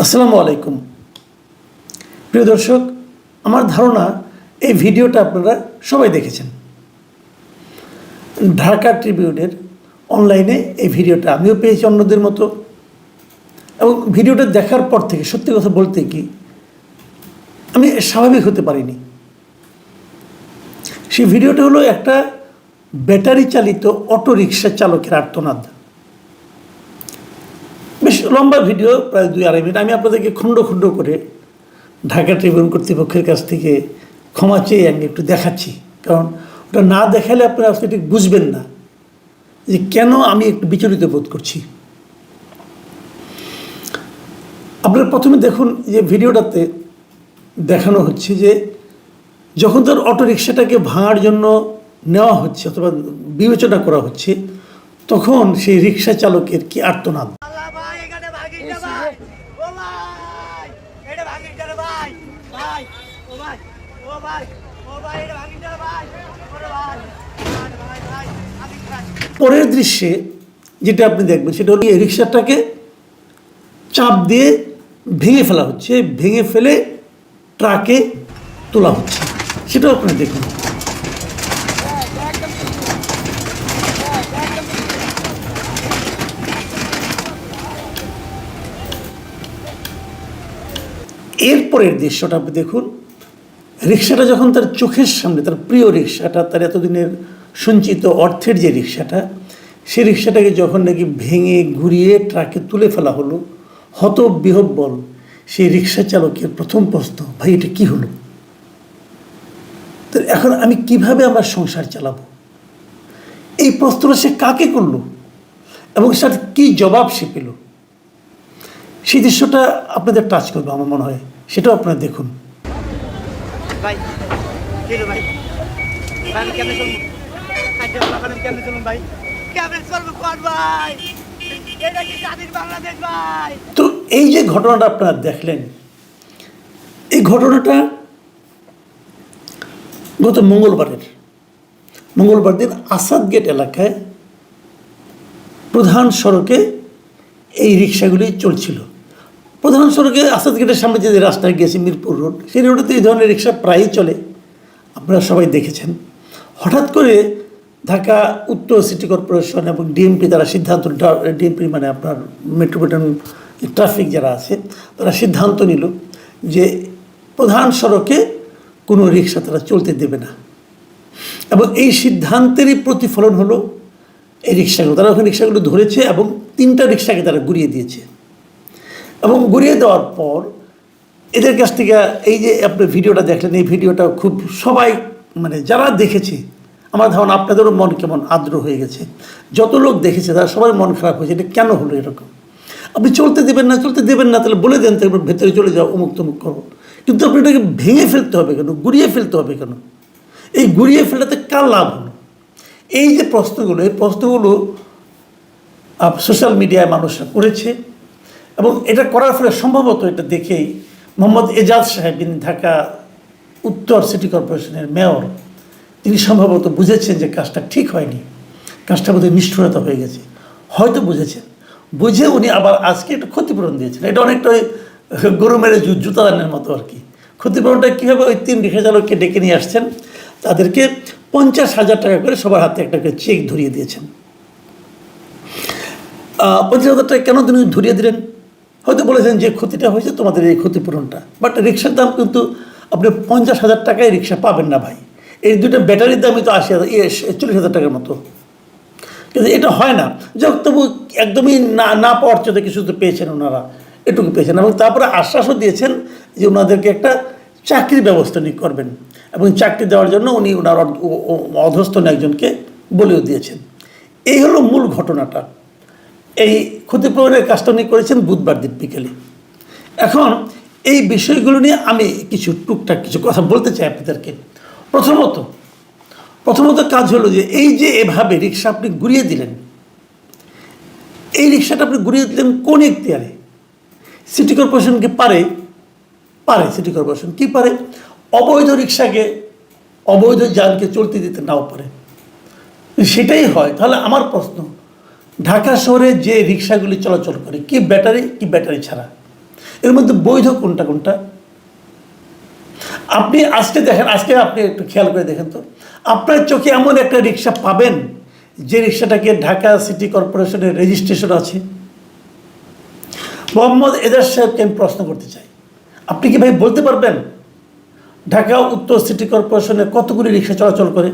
আসসালামু আলাইকুম প্রিয় দর্শক, আমার ধারণা এই ভিডিওটা আপনারা সবাই দেখেছেন। ঢাকা ট্রিবিউনের অনলাইনে এই ভিডিওটা আমিও পেয়েছি অন্যদের মতো, এবং ভিডিওটা দেখার পর থেকে সত্যি কথা বলতে কি আমি স্বাভাবিক হতে পারিনি। সেই ভিডিওটা হলো একটা ব্যাটারি চালিত অটো রিক্সা চালকের আর্তনাদ। বেশ লম্বা ভিডিও, প্রায় 2-2.5 মিনিট। আমি আপনাদেরকে খণ্ড খণ্ড করে ঢাকা ট্রিবিউন কর্তৃপক্ষের কাছ থেকে ক্ষমা চেয়ে আমি একটু দেখাচ্ছি, কারণ ওটা না দেখালে আপনারা আসলে ঠিক বুঝবেন না যে কেন আমি একটু বিচলিত বোধ করছি। আপনারা প্রথমে দেখুন যে ভিডিওটাতে দেখানো হচ্ছে যে যখন তার অটো রিক্সাটাকে ভাঙার জন্য নেওয়া হচ্ছে অথবা বিবেচনা করা হচ্ছে, তখন সেই রিক্সা চালকের কি আর্তনাদ। পরের দৃশ্যে যেটা আপনি দেখবেন সেটা হলো এই রিক্সাটাকে চাপ দিয়ে ভেঙে ফেলা হচ্ছে, ভেঙে ফেলে ট্রাকে তোলা হচ্ছে, সেটাও আপনি দেখুন। এরপরের দৃশ্যটা আপনি দেখুন, রিক্সাটা যখন তার চোখের সামনে, তার প্রিয় রিক্সাটা, তার এতদিনের সঞ্চিত অর্থের যে রিক্সাটা, সেই রিক্সাটাকে যখন নাকি ভেঙে ঘুরিয়ে ট্রাকে তুলে ফেলা হলো, হতবিহ্বল সেই রিক্সা চালকের প্রথম প্রশ্ন, ভাই এটা কী হলো? তো এখন আমি কিভাবে আমার সংসার চালাবো, এই প্রশ্নটা সে কাকে করলো এবং তার কী জবাব সে পেল, সেই দৃশ্যটা আপনাদের টাচ করবে আমার মনে হয়, সেটাও আপনারা দেখুন। ভাই ভাই আমি কেমনে চলবো? কেমনে চলুন ভাই? কেমনে চলবো কোন ভাই? এটা কি স্বাধীন বাংলাদেশ ভাই? তো এই যে ঘটনাটা আপনারা দেখলেন, এই ঘটনাটা গত মঙ্গলবার দিন আসাদ গেট এলাকায় প্রধান সড়কে এই রিক্সাগুলি চলছিল। প্রধান সড়কে আসাদ গেটের সামনে যে রাস্তায় গেছে মিরপুর রোড, সেই রোডেতে এই ধরনের রিক্সা প্রায়ই চলে, আপনারা সবাই দেখেছেন। হঠাৎ করে ঢাকা উত্তর সিটি কর্পোরেশন এবং ডিএমপি তারা সিদ্ধান্ত, ডিএমপি মানে আপনার মেট্রোপলিটন ট্রাফিক যারা আছে, তারা সিদ্ধান্ত নিল যে প্রধান সড়কে কোনো রিক্সা তারা চলতে দেবে না। এবং এই সিদ্ধান্তেরই প্রতিফলন হলো এই রিক্সাগুলো, তারা ওখানে রিক্সাগুলো ধরেছে এবং 3টা রিক্সাকে তারা ঘুরিয়ে দিয়েছে। এবং ঘুরিয়ে দেওয়ার পর এদের কাছ থেকে এই যে আপনি ভিডিওটা দেখলেন, এই ভিডিওটা খুব সবাই মানে যারা দেখেছে, আমার ধারণা আপনাদেরও মন কেমন আর্দ্র হয়ে গেছে। যত লোক দেখেছে তারা সবাই মন খারাপ হয়েছে, এটা কেন হলো এরকম? আপনি চলতে দেবেন না, তাহলে বলে দেন, তারপর ভেতরে চলে যাও, অমুক তমুক করো। কিন্তু আপনি এটাকে ভেঙে ফেলতে হবে কেন, ঘুরিয়ে ফেলতে হবে কেন? এই ঘুরিয়ে ফেলাতে কার লাভ হলো? এই যে প্রশ্নগুলো, এই প্রশ্নগুলো সোশ্যাল মিডিয়ায় মানুষরা করেছে, এবং এটা করার ফলে সম্ভবত এটা দেখেই মোহাম্মদ এজাজ সাহেব, যিনি ঢাকা উত্তর সিটি কর্পোরেশনের মেয়র, তিনি সম্ভবত বুঝেছেন যে কাজটা ঠিক হয়নি, কাজটা বোধহয় নিষ্ঠুরতা হয়ে গেছে, হয়তো বুঝেছেন। বুঝে উনি আবার আজকে একটু ক্ষতিপূরণ দিয়েছেন। এটা অনেকটা ওই গরু মেরে জুতা দানের মতো আর কি। ক্ষতিপূরণটা কীভাবে, ওই 3 রিক্সা চালককে ডেকে নিয়ে আসছেন, তাদেরকে 50,000 টাকা করে সবার হাতে একটা করে চেক ধরিয়ে দিয়েছেন। 50,000 টাকা কেন তিনি ধরিয়ে দিলেন? হয়তো বলেছেন যে ক্ষতিটা হয়েছে তোমাদের এই ক্ষতিপূরণটা, বাট রিক্সার দাম কিন্তু আপনি 50,000 টাকায় রিক্সা পাবেন না ভাই। এই দুটো ব্যাটারির দামই তো 40,000 টাকার মতো, কিন্তু এটা হয় না। যাক, তবু একদমই না পাওয়ার চেয়ে কিছু তো পেয়েছেন ওনারা, এটুকু পেয়েছেন। এবং তারপরে আশ্বাসও দিয়েছেন যে ওনাদেরকে একটা চাকরির ব্যবস্থা উনি করবেন, এবং চাকরি দেওয়ার জন্য উনি ওনার অধস্তন একজনকে বলেও দিয়েছেন। এই হলো মূল ঘটনাটা। এই ক্ষতিপূরণের কাজটা উনি করেছেন বুধবার দিন বিকেলে। এখন এই বিষয়গুলো নিয়ে আমি টুকটাক কিছু কথা বলতে চাই আপনাদেরকে। প্রথমত কাজ হলো যে এই যে এভাবে রিক্সা আপনি ঘুরিয়ে দিলেন, এই রিক্সাটা আপনি ঘুরিয়ে দিলেন কোন এখতিয়ারে? সিটি কর্পোরেশনকে পারে সিটি কর্পোরেশন কি পারে? অবৈধ রিক্সাকে, অবৈধ যানকে চলতে দিতে নাও পারে। সেটাই হয়। তাহলে আমার প্রশ্ন, ঢাকা শহরে যে রিক্সাগুলি চলাচল করে, কি ব্যাটারি ছাড়া, এর মধ্যে বৈধ কোনটা কোনটা? আপনি আজকে দেখেন, আজকে আপনি একটু খেয়াল করে দেখেন তো, আপনার চোখে এমন একটা রিক্সা পাবেন যে রিক্সাটাকে ঢাকা সিটি কর্পোরেশনের রেজিস্ট্রেশন আছে? মোহাম্মদ এজাজ সাহেবকে আমি প্রশ্ন করতে চাই, আপনি কি ভাই বলতে পারবেন ঢাকা উত্তর সিটি কর্পোরেশনে কতগুলি রিক্সা চলাচল করে?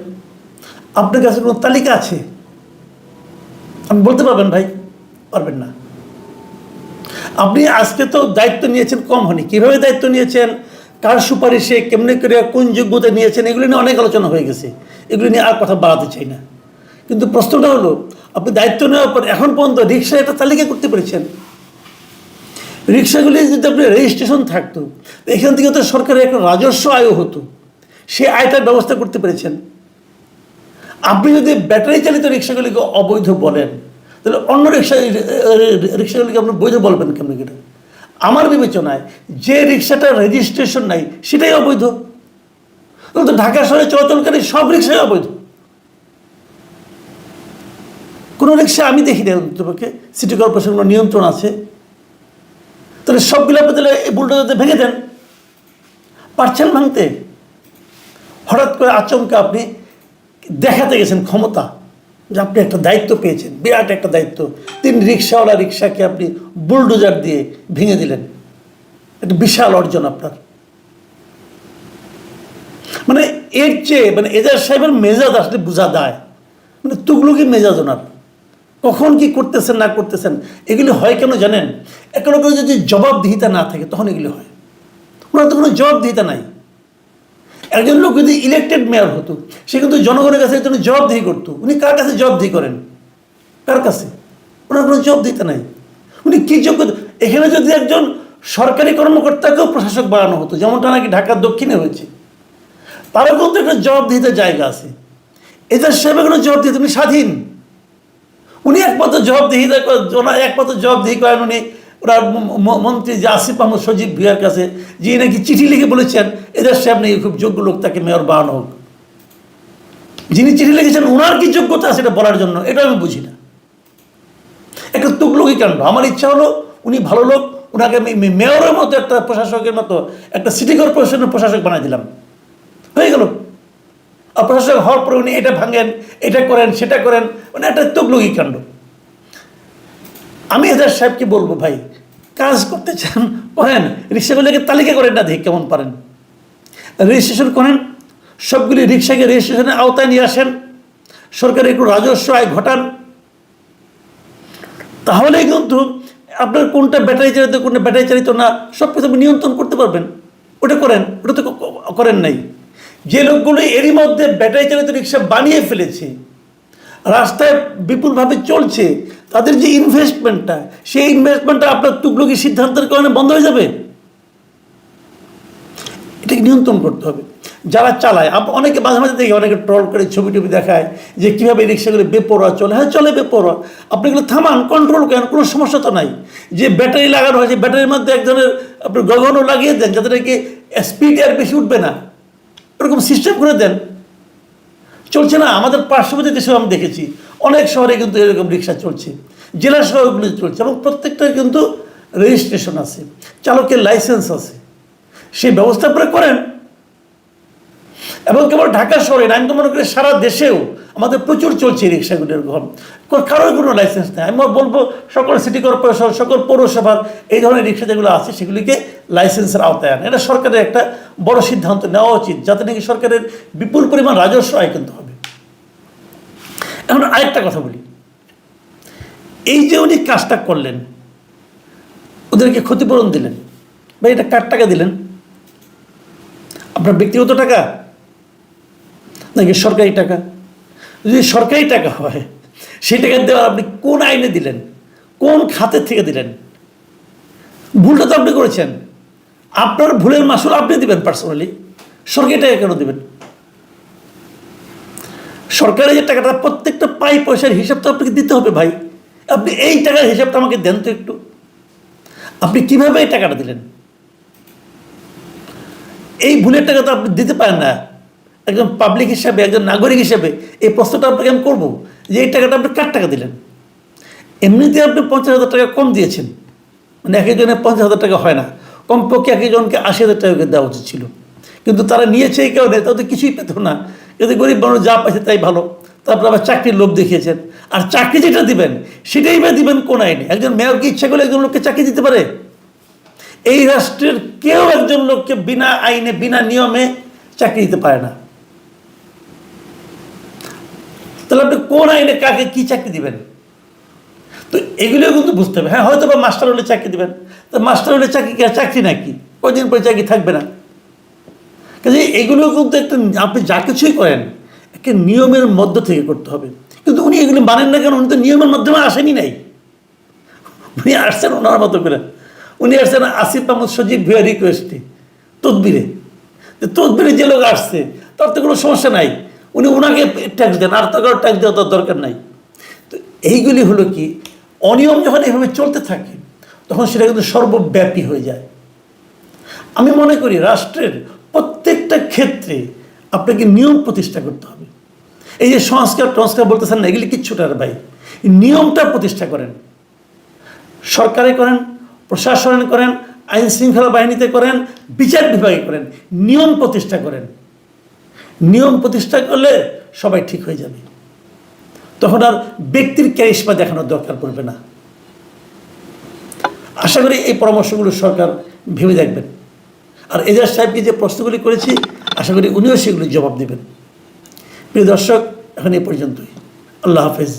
আপনার কাছে কোনো তালিকা আছে? আপনি বলতে পারবেন ভাই? পারবেন না। আপনি আজকে তো দায়িত্ব নিয়েছেন কম হয়নি, কীভাবে দায়িত্ব নিয়েছেন, কার সুপারিশে, কেমনে করে, কোন যোগ্যতা নিয়েছেন, এগুলি নিয়ে অনেক আলোচনা হয়ে গেছে, এগুলি নিয়ে আর কথা বাড়াতে চাই না। কিন্তু প্রশ্নটা হলো, আপনি দায়িত্ব নেওয়ার পর এখন পর্যন্ত রিক্সা একটা তালিকা করতে পেরেছেন? রিক্সাগুলি যদি আপনি রেজিস্ট্রেশন থাকতো, এখান থেকে তো সরকারের একটা রাজস্ব আয় হতো, সে আয়টার ব্যবস্থা করতে পেরেছেন? আপনি যদি ব্যাটারি চালিত রিক্সাগুলিকে অবৈধ বলেন, তাহলে অন্য রিক্সাগুলিকে আপনি বৈধ বলবেন কেমন করে? আমার বিবেচনায় যে রিক্সাটা রেজিস্ট্রেশন নাই সেটাই অবৈধ। তাহলে তো ঢাকা শহরে চলাচলকারী সব রিক্সাই অবৈধ। কোনো রিক্সা আমি দেখি না অন্ততপক্ষে সিটি কর্পোরেশনের নিয়ন্ত্রণ আছে। তাহলে সবগুলো আপনি তাহলে বুলডোজারতে ভেঙে দেন, পারছেন ভাঙতে? হঠাৎ করে আচমকা আপনি দেখাতে গেছেন ক্ষমতা, যে আপনি একটা দায়িত্ব পেয়েছেন, বিরাট একটা দায়িত্ব। 3 রিক্সাওয়ালা রিক্সাকে আপনি বুলডোজার দিয়ে ভেঙে দিলেন, একটা বিশাল অর্জন আপনার। মানে এর চেয়ে মানে এজাজ সাহেবের মেজাজ আসলে বোঝা যায়, মানে তুগলুকি মেজাজ ওনার। কখন কি করতেছেন না করতেছেন এগুলি হয় কেন জানেন? এগুলো যদি জবাবদিহিতা না থাকে তখন এগুলি হয়। ওনার তো কোনো জবাবদিহিতা নাই। একজন লোক যদি ইলেকটেড মেয়র হতো, সে কিন্তু জনগণের কাছে একজন জবাবদিহি করতো। উনি কার কাছে জবাবদিহি করেন? কার কাছে? ওনার কোনো জবাবদিহিতা নাই। উনি কী যোগ্যতা? এখানে যদি একজন সরকারি কর্মকর্তাকেও প্রশাসক বানানো হতো, যেমনটা নাকি ঢাকার দক্ষিণে হয়েছে, তারও কিন্তু একটা জবাবদিহিতার জায়গা আছে। এজাজ সাহেবের কোনো জবাবদিহিতা, উনি স্বাধীন। উনি একমাত্র জবাবদিহিতা, ওনার একমাত্র জবাবদিহি করেন উনি ওনার মন্ত্রী যে আসিফ আহমদ সজীব ভুইয়ার কাছে, যে নাকি চিঠি লিখে বলেছেন এজাজ সাহেব নাকি খুব যোগ্য লোক, তাকে মেয়র বানানো হোক। যিনি চিঠি লিখেছেন ওনার কি যোগ্যতা আছে এটা বলার জন্য? এটা আমি বুঝি না। একটা তুগলকি কাণ্ড। আমার ইচ্ছা হলো উনি ভালো লোক, ওনাকে আমি মেয়রের মতো, একটা প্রশাসকের মতো, একটা সিটি কর্পোরেশনের প্রশাসক বানাই দিলাম, হয়ে গেল। আর প্রশাসক হওয়ার পরে উনি এটা ভাঙেন, এটা করেন, সেটা করেন, মানে একটা তুগলকি কাণ্ড। আমি এজাজ সাহেবকে বলবো, ভাই কাজ করতে চান করেন, রিক্সাগুলিকে তালিকা করেন না, দেখি কেমন পারেন। রেজিস্ট্রেশন করেন, সবগুলি রিক্সাকে রেজিস্ট্রেশনের আওতায় নিয়ে আসেন, সরকারের একটু রাজস্ব আয় ঘটান, তাহলে কিন্তু আপনার কোনটা ব্যাটারি চালিত কোনটা ব্যাটারি চালিত না সব কিছু আপনি নিয়ন্ত্রণ করতে পারবেন। ওটা করেন, ওটা তো করেন নাই। যে লোকগুলো এরই মধ্যে ব্যাটারি চালিত রিক্সা বানিয়ে ফেলেছে, রাস্তায় বিপুলভাবে চলছে, তাদের যে ইনভেস্টমেন্টটা, সেই ইনভেস্টমেন্টটা আপনার তুগলকি সিদ্ধান্তের কারণে বন্ধ হয়ে যাবে। এটাকে নিয়ন্ত্রণ করতে হবে। যারা চালায়, অনেকে মাঝে মাঝে দেখি, অনেকে ট্রল করে ছবি টবি দেখায় যে কীভাবে রিক্সাগুলো বেপরোয়া চলে। হ্যাঁ চলে বেপরোয়া, আপনি এগুলো থামান, কন্ট্রোল করেন, কোনো সমস্যা তো নাই। যে ব্যাটারি লাগানো হয়েছে, ব্যাটারির মধ্যে এক ধরনের আপনি গগনও লাগিয়ে দেন, যাতে নাকি স্পিড আর বেশি উঠবে না, এরকম সিস্টেম করে দেন। চলছে না? আমাদের পার্শ্ববর্তী দেশেও আমি দেখেছি, অনেক শহরে কিন্তু এরকম রিক্সা চলছে, জেলা শহরগুলি চলছে, এবং প্রত্যেকটার কিন্তু রেজিস্ট্রেশন আছে, চালকের লাইসেন্স আছে। সেই ব্যবস্থা করে করেন। এবং কেবল ঢাকা শহরে না, আমি তো মনে করি সারা দেশেও আমাদের প্রচুর চলছে রিক্সাগুলির ঘর, কারোর কোনো লাইসেন্স নেই। আমি বলবো সকল সিটি কর্পোরেশন, সকল পৌরসভার এই ধরনের রিক্সা যেগুলো আছে সেগুলিকে লাইসেন্সের আওতায় আনে। এটা সরকারের একটা বড় সিদ্ধান্ত নেওয়া উচিত, যাতে নাকি সরকারের বিপুল পরিমাণ রাজস্ব আয় কিন্তু হবে। এখন আরেকটা কথা বলি, এই যে উনি কাজটা করলেন, ওদেরকে ক্ষতিপূরণ দিলেন, বা এটা কার টাকা দিলেন? আপনার ব্যক্তিগত টাকা নাকি সরকারি টাকা? যদি সরকারি টাকা হয়, সেই টাকা দেওয়ার আপনি কোন আইনে দিলেন, কোন খাতের থেকে দিলেন? ভুলটা তো আপনি করেছেন, আপনার ভুলের মাসুল আপনি দিবেন পার্সোনালি, সরকারি টাকা কেন দিবেন? সরকারের যে টাকাটা, প্রত্যেকটা পাই পয়সার হিসাব তো আপনাকে দিতে হবে ভাই। আপনি এই টাকার হিসাবটা আমাকে দেন তো একটু, আপনি কিভাবে এই টাকাটা দিলেন? এই ভুলের টাকা তো আপনি দিতে পারেন না। একজন পাবলিক হিসাবে, একজন নাগরিক হিসাবে এই প্রশ্নটা আপনাকে আমি করবো যে এই টাকাটা আপনি কার টাকা দিলেন? এমনিতে আপনি 50,000 টাকা কম দিয়েছেন, মানে এক একজনের 50,000 টাকা হয় না, কমপক্ষে এক একজনকে 80,000 টাকা করে দেওয়া উচিত ছিল। কিন্তু তারা নিয়েছে এই কারণে, তাদের কিছুই পেত না, কিন্তু গরিব মানুষ যা পাইছে তাই ভালো। তারপর আবার চাকরির লোভ দেখিয়েছেন। আর চাকরি যেটা দিবেন সেটাই বা দিবেন কোন আইনে? একজন মেয়রকে ইচ্ছা করলে একজন লোককে চাকরি দিতে পারে? এই রাষ্ট্রের কেউ একজন লোককে বিনা আইনে বিনা নিয়মে চাকরি দিতে পারে না। তাহলে আপনি কোন আইনে কাকে কি চাকরি দিবেন? তো এগুলোও কিন্তু বুঝতে হবে। হ্যাঁ, হয়তো বা মাস্টার হলে চাকরি দেবেন, তো মাস্টার হলে চাকরি কি আর চাকরি নাকি? কয়দিন পরে চাকরি থাকবে না। কাজে এগুলো কিন্তু একটা, আপনি যা কিছুই করেন একটা নিয়মের মধ্য থেকে করতে হবে। কিন্তু উনি এগুলো মানেন না কেন? উনি তো নিয়মের মাধ্যমে আসেনি নাই, উনি আসছেন ওনার মতো করে। উনি আসছেন আসিফ আহমদ সজীব ভুয়া রিকোয়েস্টে, তদবিরে। তদবিরে যে লোক আসছে তার তো কোনো সমস্যা নাই, উনি ওনাকে ট্যাক্স দেন, আর তো কারো ট্যাক্স দেওয়া তার দরকার নাই। তো এইগুলি হলো কি, অনিয়ম যখন এভাবে চলতে থাকে তখন সেটা কিন্তু সর্বব্যাপী হয়ে যায়। আমি মনে করি রাষ্ট্রের প্রত্যেকটা ক্ষেত্রে আপনাকে নিয়ম প্রতিষ্ঠা করতে হবে। এই যে সংস্কার বলতেছেন না, এগুলি কিচ্ছুটার ভাই, নিয়মটা প্রতিষ্ঠা করেন। সরকারে করেন, প্রশাসনে করেন, আইন শৃঙ্খলা বাহিনীতে করেন, বিচার বিভাগে করেন, নিয়ম প্রতিষ্ঠা করেন। নিয়ম প্রতিষ্ঠা করলে সবাই ঠিক হয়ে যাবে, তখন আর ব্যক্তির ক্যারিশমা দেখানোর দরকার পড়বে না। আশা করি এই পরামর্শগুলো সরকার ভেবে দেখবেন। আর এজাজ সাহেবকে যে প্রশ্নগুলি করেছি, আশা করি উনিও সেগুলি জবাব দেবেন। প্রিয় দর্শক, এখন এই পর্যন্তই। আল্লাহ হাফেজ।